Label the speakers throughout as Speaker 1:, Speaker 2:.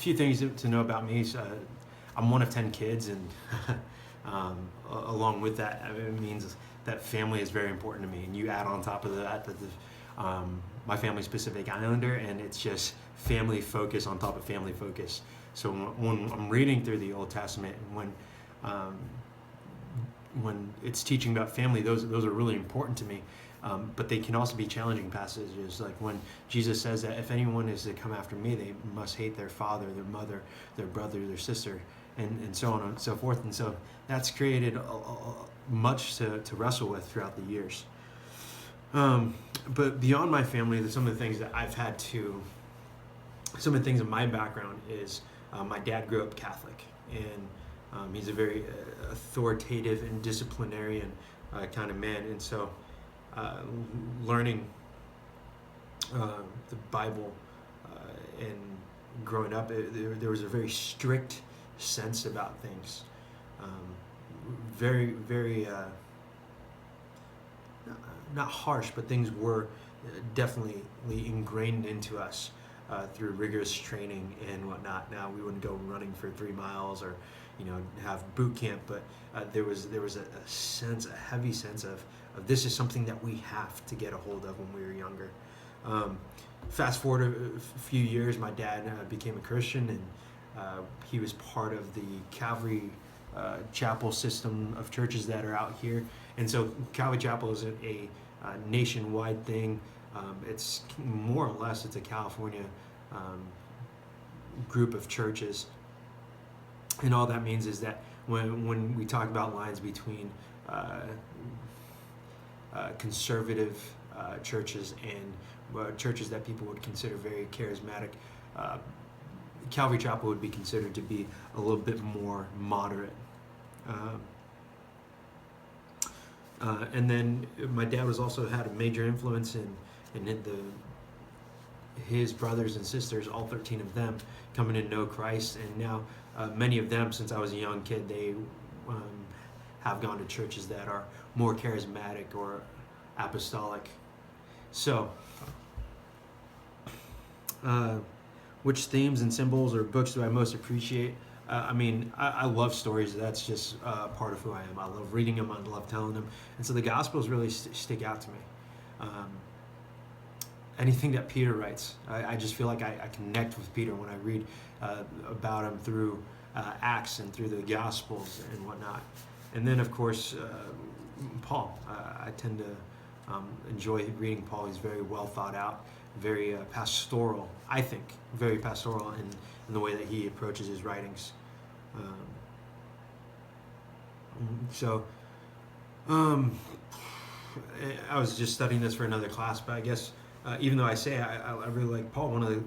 Speaker 1: few things to know about me. So, I'm one of 10 kids, and along with that, it means that family is very important to me. And you add on top of that my family's Pacific Islander, and it's just family focus on top of family focus. So when I'm reading through the Old Testament, and when it's teaching about family, those are really important to me. But they can also be challenging passages, like when Jesus says that if anyone is to come after me, they must hate their father, their mother, their brother, their sister, and so on and so forth. And so that's created much to wrestle with throughout the years. But beyond my family, some of the things that I've had to, some of the things in my background is my dad grew up Catholic, and he's a very authoritative and disciplinarian kind of man. And so learning the Bible and growing up, there was a very strict sense about things. Very, very, not harsh, but things were definitely ingrained into us through rigorous training and whatnot. Now, we wouldn't go running for 3 miles or, have boot camp, but there was a sense, a heavy sense of this is something that we have to get a hold of when we were younger. Fast forward a few years, my dad became a Christian, and he was part of the Calvary Chapel system of churches that are out here. And so Calvary Chapel is a nationwide thing. It's more or less, it's a California group of churches. And all that means is that when we talk about lines between conservative churches and churches that people would consider very charismatic, Calvary Chapel would be considered to be a little bit more moderate. And then my dad was also had a major influence in his brothers and sisters, all 13 of them, coming to know Christ. And now many of them, since I was a young kid, they have gone to churches that are more charismatic or apostolic. So, which themes and symbols or books do I most appreciate? I love stories. That's just part of who I am. I love reading them. I love telling them. And so the Gospels really stick out to me. Anything that Peter writes, I just feel like I connect with Peter when I read about him through Acts and through the Gospels and whatnot. And then, of course, Paul. I tend to enjoy reading Paul. He's very well thought out, very pastoral, I think, very pastoral in the way that he approaches his writings. I was just studying this for another class, but I guess even though I say I really like Paul, one of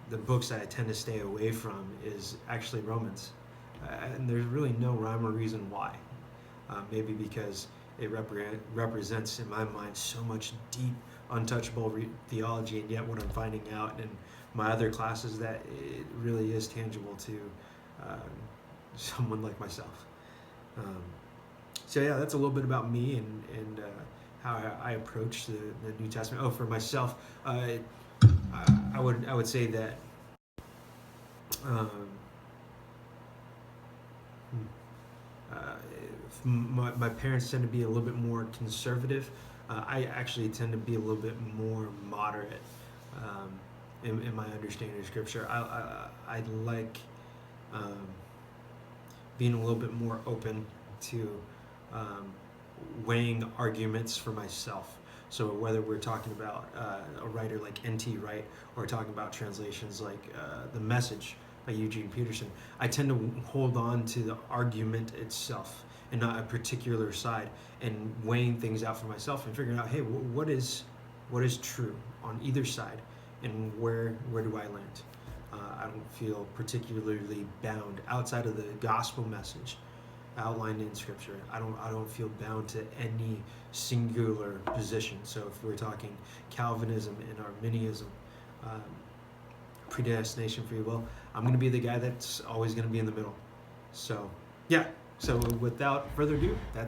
Speaker 1: the books that I tend to stay away from is actually Romans, and there's really no rhyme or reason why. Maybe because it represents in my mind so much deep, untouchable theology, and yet what I'm finding out in my other classes that it really is tangible to someone like myself. So yeah, that's a little bit about me and how I approach the New Testament. Oh, for myself, I would say that my parents tend to be a little bit more conservative. I actually tend to be a little bit more moderate in my understanding of Scripture. I like being a little bit more open to weighing arguments for myself. So whether we're talking about a writer like N.T. Wright or talking about translations like The Message by Eugene Peterson, I tend to hold on to the argument itself and not a particular side, and weighing things out for myself and figuring out, hey, what is true on either side, and where do I land? I don't feel particularly bound outside of the gospel message outlined in Scripture. I don't feel bound to any singular position. So if we're talking Calvinism and Arminianism, predestination, free will, I'm going to be the guy that's always going to be in the middle. So yeah. So without further ado, that's me.